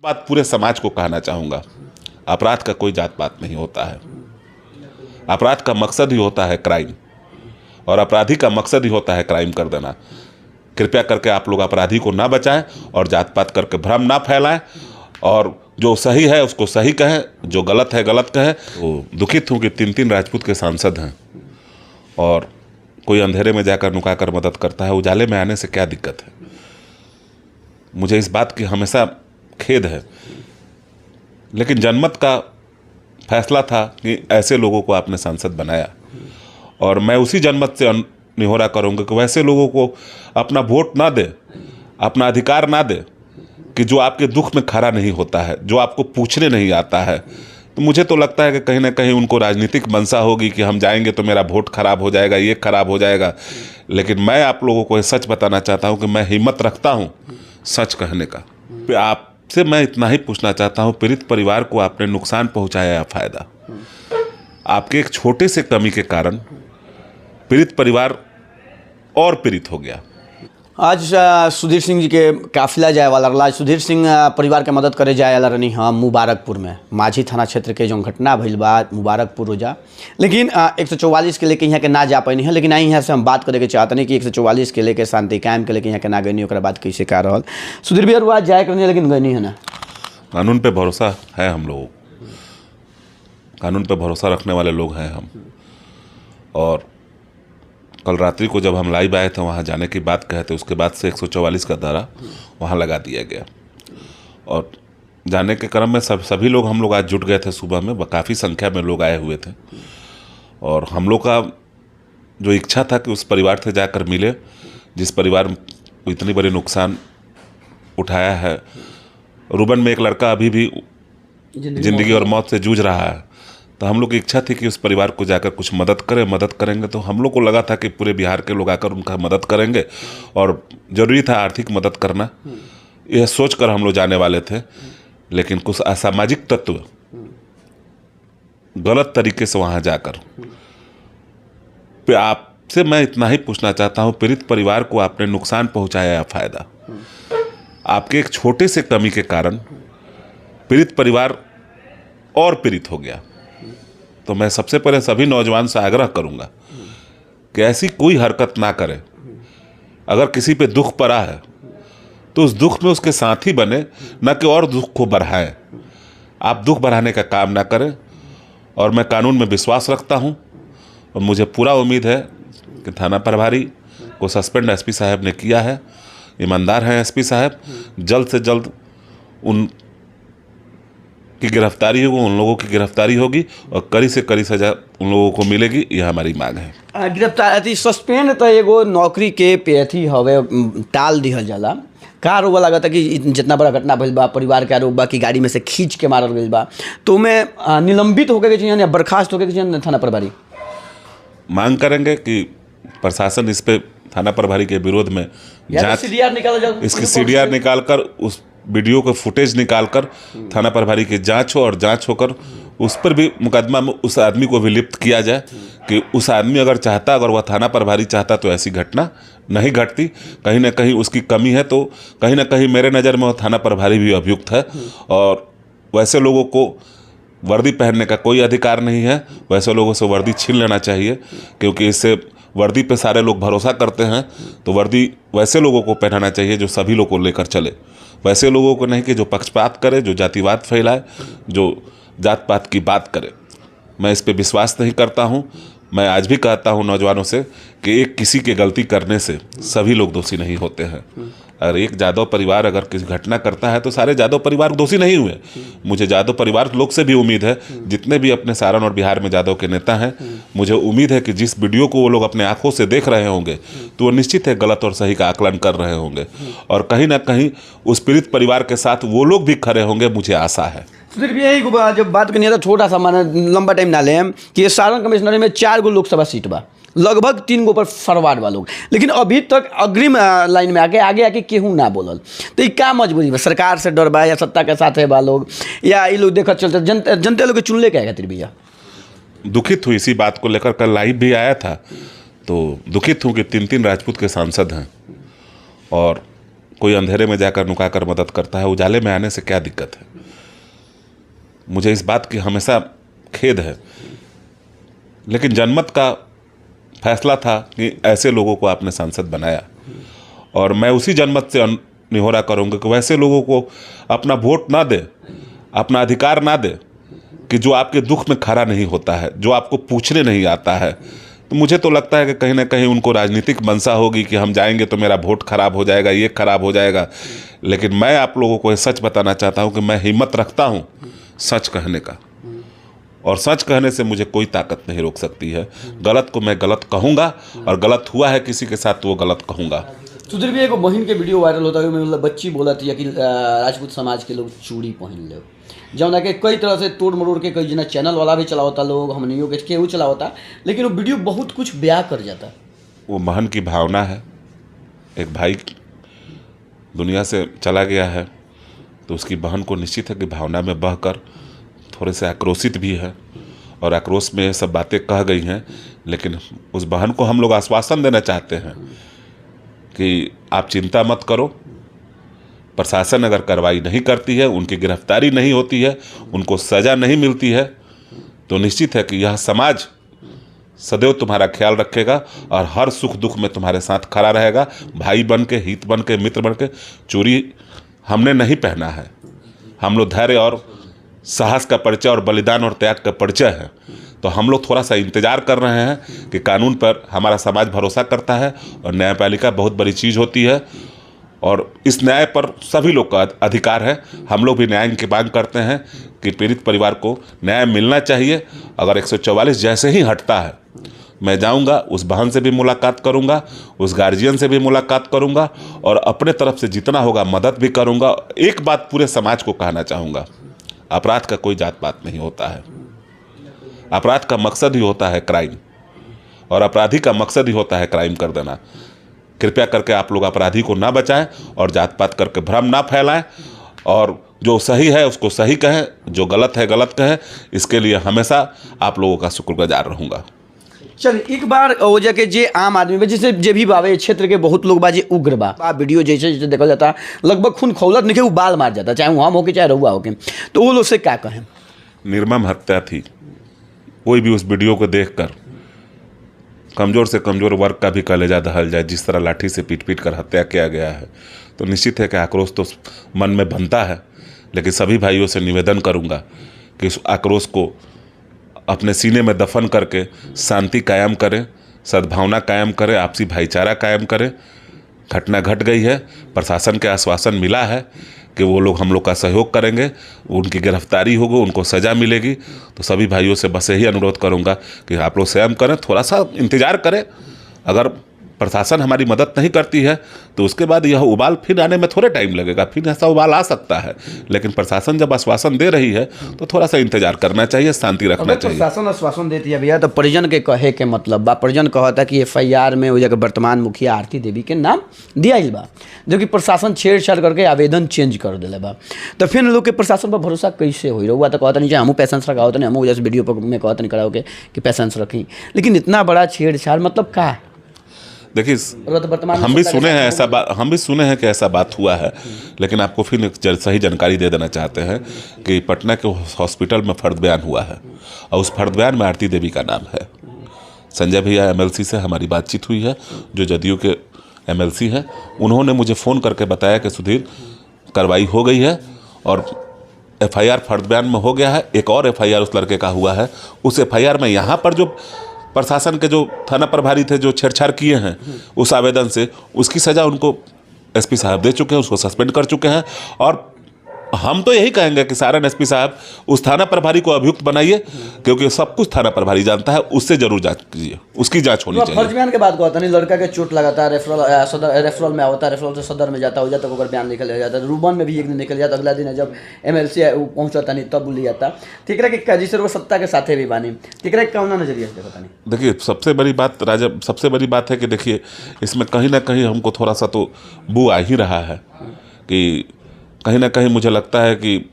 बात पूरे समाज को कहना चाहूँगा, अपराध का कोई जात पात नहीं होता है। अपराध का मकसद ही होता है क्राइम, और अपराधी का मकसद ही होता है क्राइम कर देना। कृपया करके आप लोग अपराधी को ना बचाएं और जात पात करके भ्रम ना फैलाएं, और जो सही है उसको सही कहें, जो गलत है गलत कहें। तो दुखित हूँ कि 3 राजपूत के सांसद हैं और कोई अंधेरे में जाकर नुका कर मदद करता है, उजाले में आने से क्या दिक्कत है। मुझे इस बात की हमेशा खेद है, लेकिन जनमत का फैसला था कि ऐसे लोगों को आपने सांसद बनाया, और मैं उसी जनमत से निहोरा करूँगा कि वैसे लोगों को अपना वोट ना दे, अपना अधिकार ना दे कि जो आपके दुख में खड़ा नहीं होता है, जो आपको पूछने नहीं आता है। तो मुझे तो लगता है कि कहीं ना कहीं उनको राजनीतिक मंशा होगी कि हम जाएंगे तो मेरा वोट खराब हो जाएगा, ये खराब हो जाएगा। लेकिन मैं आप लोगों को सच बताना चाहता हूं कि मैं हिम्मत रखता हूं सच कहने का। आपसे मैं इतना ही पूछना चाहता हूं, पीड़ित परिवार को आपने नुकसान पहुंचाया या फायदा? आपके एक छोटे से कमी के कारण पीड़ित परिवार और पीड़ित हो गया। आज सुधीर सिंह जी के काफिला जाए वाला रहा। सुधीर सिंह परिवार के मदद करे जाए वाला रही हाँ मुबारकपुर में माझी थाना क्षेत्र के जो घटना भइल बा मुबारकपुर हो जा, लेकिन 144 के लेके यहाँ के ना जा पैनी है। लेकिन यहाँ से हम बात करे के चाहते नहीं कि 144 के लेके शांति कायम के लेके यहाँ के ना गई, ओकरा बात कैसे कह रहा सुधीर भैया आज जाए करनी, लेकिन गई है ना। कानून पे भरोसा है हम लोगों, कानून पे भरोसा रखने वाले लोग हैं हम। और कल रात्रि को जब हम लाइव आए थे वहाँ जाने की बात कहे थे, उसके बाद से 144 का धारा वहाँ लगा दिया गया। और जाने के क्रम में सभी लोग हम लोग आज जुट गए थे। सुबह में काफ़ी संख्या में लोग आए हुए थे, और हम लोग का जो इच्छा था कि उस परिवार से जाकर मिले जिस परिवार को इतनी बड़ी नुकसान उठाया है। रुबन में एक लड़का अभी भी जिंदगी और मौत से जूझ रहा है, तो हम लोग की इच्छा थी कि उस परिवार को जाकर कुछ मदद करें। मदद करेंगे तो हम लोग को लगा था कि पूरे बिहार के लोग आकर उनका मदद करेंगे, और ज़रूरी था आर्थिक मदद करना, यह सोचकर हम लोग जाने वाले थे। लेकिन कुछ असामाजिक तत्व गलत तरीके से वहाँ जाकर, आपसे मैं इतना ही पूछना चाहता हूँ, पीड़ित परिवार को आपने नुकसान पहुँचाया या फायदा? आपके एक छोटे से कमी के कारण पीड़ित परिवार और पीड़ित हो गया। तो मैं सबसे पहले सभी नौजवान से आग्रह करूंगा कि ऐसी कोई हरकत ना करें। अगर किसी पे दुख पड़ा है तो उस दुख में उसके साथी बने, न कि और दुख को बढ़ाएं। आप दुख बढ़ाने का काम ना करें। और मैं कानून में विश्वास रखता हूं, और मुझे पूरा उम्मीद है कि थाना प्रभारी को सस्पेंड एसपी साहब ने किया है। ईमानदार हैं एसपी साहब, जल्द से जल्द उन की गिरफ्तारी होगी, उन लोगों की गिरफ्तारी होगी, और कड़ी से कड़ी सजा उन लोगों को मिलेगी, यह हमारी मांग है। गिरफ्तारी सस्पेंड तो एगो नौकरी के पेथी हवे टाल दिहल जाला। का आरोप लागत कि जितना बड़ा घटना भइल बा, परिवार के आरोप बा कि गाड़ी में से खींच के मारल गइल बा, तो मैं निलंबित होकर के चाहिए या बर्खास्त होकर के चाहिए थाना प्रभारी? मांग करेंगे कि प्रशासन इस पे थाना प्रभारी के विरोध में जांच, इसकी सीडीआर निकालकर उस वीडियो का फुटेज निकालकर थाना प्रभारी की जांच हो, और जांच होकर उस पर भी मुकदमा में उस आदमी को भी लिप्त किया जाए कि उस आदमी अगर चाहता, अगर वह थाना प्रभारी चाहता तो ऐसी घटना नहीं घटती। कहीं ना कहीं उसकी कमी है, तो कहीं ना कहीं मेरे नज़र में वह थाना प्रभारी भी अभियुक्त है। और वैसे लोगों को वर्दी पहनने का कोई अधिकार नहीं है। वैसे लोगों से वर्दी छीन लेना चाहिए, क्योंकि इससे वर्दी पे सारे लोग भरोसा करते हैं। तो वर्दी वैसे लोगों को पहनाना चाहिए जो सभी लोग को लेकर चले, वैसे लोगों को नहीं कि जो पक्षपात करे, जो जातिवाद फैलाए, जो जात पात की बात करे। मैं इस पे विश्वास नहीं करता हूँ। मैं आज भी कहता हूँ नौजवानों से कि एक किसी के गलती करने से सभी लोग दोषी नहीं होते हैं। अगर एक जादव परिवार अगर किसी घटना करता है तो सारे जादव परिवार दोषी नहीं हुए। मुझे जादव परिवार लोग से भी उम्मीद है, जितने भी अपने सारण और बिहार में जादव के नेता हैं, मुझे उम्मीद है कि जिस वीडियो को वो लोग अपने आंखों से देख रहे होंगे तो वो निश्चित है गलत और सही का आकलन कर रहे होंगे, और कहीं ना कहीं उस पीड़ित परिवार के साथ वो लोग भी खड़े होंगे, मुझे आशा है। सुधीर भी यही जब बात करनी है तो छोटा सा माने लंबा टाइम ना लें कि सारण कमिश्नरी में 4 गो लोकसभा सीट बा, लगभग 3 गो पर फॉरवर्ड बा लोग, लेकिन अभी तक अग्रिम लाइन में आगे केहू ना बोलल। तो ये क्या मजबूरी बा? सरकार से डर बा या सत्ता के साथ है बा लोग, या ये लोग देखत चलते जनता लोग के चुनले क्या खातिर भैया? दुखित हुई इसी बात को लेकर, कल लाइव भी आया था, तो दुखित हूँ कि 3 राजपूत के सांसद हैं और कोई अंधेरे में जाकर नुका कर मदद करता है, उजाले में आने से क्या दिक्कत है। मुझे इस बात की हमेशा खेद है, लेकिन जनमत का फैसला था कि ऐसे लोगों को आपने सांसद बनाया, और मैं उसी जनमत से निहोरा करूँगा कि वैसे लोगों को अपना वोट ना दे, अपना अधिकार ना दे, कि जो आपके दुख में खड़ा नहीं होता है, जो आपको पूछने नहीं आता है। तो मुझे तो लगता है कि कहीं ना कहीं उनको राजनीतिक मंशा होगी कि हम जाएंगे तो मेरा वोट खराब हो जाएगा, ये खराब हो जाएगा। लेकिन मैं आप लोगों को ये सच बताना चाहता हूँ कि मैं हिम्मत रखता हूँ सच कहने का, और सच कहने से मुझे कोई ताकत नहीं रोक सकती है। गलत को मैं गलत कहूँगा, और गलत हुआ है किसी के साथ तो वो गलत कहूँगा। सुधीर भी एगो बहन के वीडियो वायरल होता है, मतलब बच्ची बोलत है कि राजपूत समाज के लोग चूड़ी पहन ले, जौना के कई तरह से तोड़ मरोड़ के कई जना चैनल वाला भी चलावता, लोग हमनियों के केहू चलावता, लेकिन वो वीडियो बहुत कुछ बयां कर जाता। वो बहन की भावना है। एक भाई दुनिया से चला गया है तो उसकी बहन को निश्चित है कि भावना में बहकर थोड़े से आक्रोशित भी है, और आक्रोश में सब बातें कह गई हैं। लेकिन उस बहन को हम लोग आश्वासन देना चाहते हैं कि आप चिंता मत करो, प्रशासन अगर कार्रवाई नहीं करती है, उनकी गिरफ्तारी नहीं होती है, उनको सज़ा नहीं मिलती है, तो निश्चित है कि यह समाज सदैव तुम्हारा ख्याल रखेगा और हर सुख दुख में तुम्हारे साथ खड़ा रहेगा। भाई बन के, हित बन के, मित्र बन के। चोरी हमने नहीं पहना है, हम लोग धैर्य और साहस का परिचय और बलिदान और त्याग का परिचय है। तो हम लोग थोड़ा सा इंतज़ार कर रहे हैं कि कानून पर हमारा समाज भरोसा करता है, और न्यायपालिका बहुत बड़ी चीज़ होती है, और इस न्याय पर सभी लोग का अधिकार है। हम लोग भी न्याय की मांग करते हैं कि पीड़ित परिवार को न्याय मिलना चाहिए। अगर 144 जैसे ही हटता है, मैं जाऊंगा, उस बहन से भी मुलाकात करूंगा, उस गार्जियन से भी मुलाकात करूंगा, और अपने तरफ से जितना होगा मदद भी करूंगा। एक बात पूरे समाज को कहना चाहूँगा, अपराध का कोई जात पात नहीं होता है। अपराध का मकसद ही होता है क्राइम, और अपराधी का मकसद ही होता है क्राइम कर देना। कृपया करके आप लोग अपराधी को ना बचाएं और जात पात करके भ्रम ना फैलाएं, और जो सही है उसको सही कहें, जो गलत है गलत कहें। इसके लिए हमेशा आप लोगों का शुक्रगुजार रहूँगा। चल एक बार वो जाके जे आम आदमी बा, जैसे जे भी बावे क्षेत्र के बहुत लोग बा जे उग्र बा, वीडियो जैसे जैसे देखा जाता लगभग खून खौलत नहीं, वो बाल मार जाता, चाहे हम होके चाहे रहुआ होके। तो वो लोग से क्या कहें? निर्मम हत्या थी। कोई भी उस वीडियो को देखकर कमज़ोर से कमज़ोर वर्ग का भी कलेजा दहल जाए। जिस तरह लाठी से पीट पीट कर हत्या किया गया है, तो निश्चित है कि आक्रोश तो मन में बनता है। लेकिन सभी भाइयों से निवेदन करूंगा कि इस आक्रोश को अपने सीने में दफन करके शांति कायम करें, सद्भावना कायम करें, आपसी भाईचारा कायम करें। घटना घट गई है, प्रशासन के आश्वासन मिला है कि वो लोग हम लोग का सहयोग करेंगे, उनकी गिरफ्तारी होगी, उनको सज़ा मिलेगी। तो सभी भाइयों से बस यही अनुरोध करूंगा कि आप लोग स्वयं करें, थोड़ा सा इंतज़ार करें। अगर प्रशासन हमारी मदद नहीं करती है तो उसके बाद यह उबाल फिर आने में थोड़ा टाइम लगेगा, फिर ऐसा उबाल आ सकता है। लेकिन प्रशासन जब आश्वासन दे रही है तो थोड़ा सा इंतजार करना चाहिए, शांति रखना चाहिए। प्रशासन आश्वासन देती है भैया, तो परिजन के कहे के मतलब बा, परिजन कहता कि FIR में वो जगह वर्तमान मुखिया आरती देवी के नाम दिया बा, जो कि प्रशासन छेड़छाड़ करके आवेदन चेंज कर दिले बा। तो फिर लोग के प्रशासन पर भरोसा कैसे हो रहा? तो कहता नहीं चाहे हम पैसेंस रखा होता नहीं, हम जैसे वीडियो पर में कहता नहीं कराओ कि पैसेंस रखी, लेकिन इतना बड़ा छेड़छाड़ मतलब क्या? देखिए, हम भी सुने हैं ऐसा बात, हम भी सुने हैं कि ऐसा बात हुआ है। लेकिन आपको फिर सही जानकारी दे देना चाहते हैं कि पटना के हॉस्पिटल में फर्द बयान हुआ है, और उस फर्द बयान में आरती देवी का नाम है। संजय भैया MLC से हमारी बातचीत हुई है, जो जदयू के MLC हैं। उन्होंने मुझे फ़ोन करके बताया कि सुधीर, कार्रवाई हो गई है और FIR फर्द बयान में हो गया है। एक और FIR उस लड़के का हुआ है। उस FIR में यहाँ पर जो प्रशासन के जो थाना प्रभारी थे, जो छेड़छाड़ किए हैं उस आवेदन से, उसकी सज़ा उनको SP साहब दे चुके हैं, उसको सस्पेंड कर चुके हैं। और हम तो यही कहेंगे कि सारण SP साहब उस थाना प्रभारी को अभियुक्त बनाइए, क्योंकि सब कुछ थाना प्रभारी जानता है, उससे जरूर जांच कीजिए, उसकी जांच होनी चाहिए। फर्ज बयान के बाद कहता नहीं, लड़का के चोट लगाता, रेफरल में आवता, रेफरल से सदर में जाता हो जाता, तो बयान निकल जाता, रूबन में भी एक दिन निकल जाता, अगला दिन जब MLC पहुंचता नहीं तब बोली जाता। ठीक है कि जिस सत्ता के साथे भी बानी, ठीक है, कौन नजरिया से देखता नहीं? देखिए, सबसे बड़ी बात राजा, सबसे बड़ी बात है कि देखिए, इसमें कहीं ना कहीं हमको थोड़ा सा तो बू आ ही रहा है कि कहीं ना कहीं मुझे लगता है कि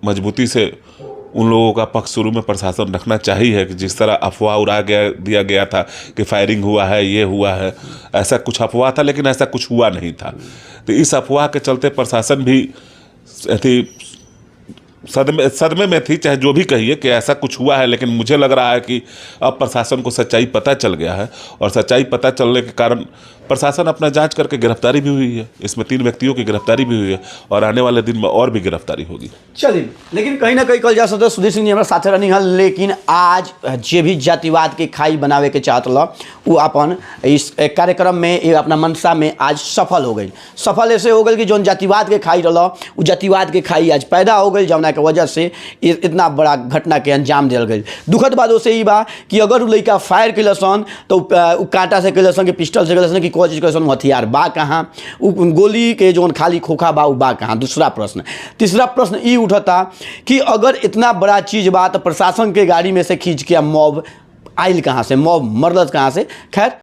मजबूती से उन लोगों का पक्ष शुरू में प्रशासन रखना चाहिए कि जिस तरह अफवाह उड़ा दिया गया था कि फायरिंग हुआ है, ये हुआ है, ऐसा कुछ अफवाह था, लेकिन ऐसा कुछ हुआ नहीं था। तो इस अफवाह के चलते प्रशासन भी थी सदमे में थी, चाहे जो भी कहिए कि ऐसा कुछ हुआ है। लेकिन मुझे लग रहा है कि अब प्रशासन को सच्चाई पता चल गया है, और सच्चाई पता चलने के कारण प्रशासन अपना जांच करके गिरफ्तारी भी हुई है। इसमें 3 व्यक्तियों की गिरफ्तारी भी हुई है, और आने वाले दिन में और भी गिरफ्तारी होगी। चलिए, लेकिन कहीं ना कहीं कल जा सकता है सुधीर सिंह जी हमारे साथे रहनी है, लेकिन आज जे भी जातिवाद के खाई बनावे के चाहत ल वो अपन इस कार्यक्रम में, ये अपना मनसा में आज सफल हो गई। सफल ऐसे हो गई कि जो जातिवाद के खाई रहा वो जातिवाद के खाई आज पैदा हो गई, जमुना के वजह से इतना बड़ा घटना के अंजाम दिल गई। दुखद बात उसे ही बा कि अगर वो लड़का फायर कैलसन तो कांटा से कैलसन कि पिस्टल से कैलसन कि कोई चीज कैसन हथियार बा कहाँ, गोली के जो खाली खोखा बा बा कहाँ। दूसरा प्रश्न, तीसरा प्रश्न ये उठता कि अगर इतना बड़ा चीज बा तो प्रशासन के गाड़ी में से खींच के मॉब आइल कहाँ से, मॉब मरल कहाँ से। खैर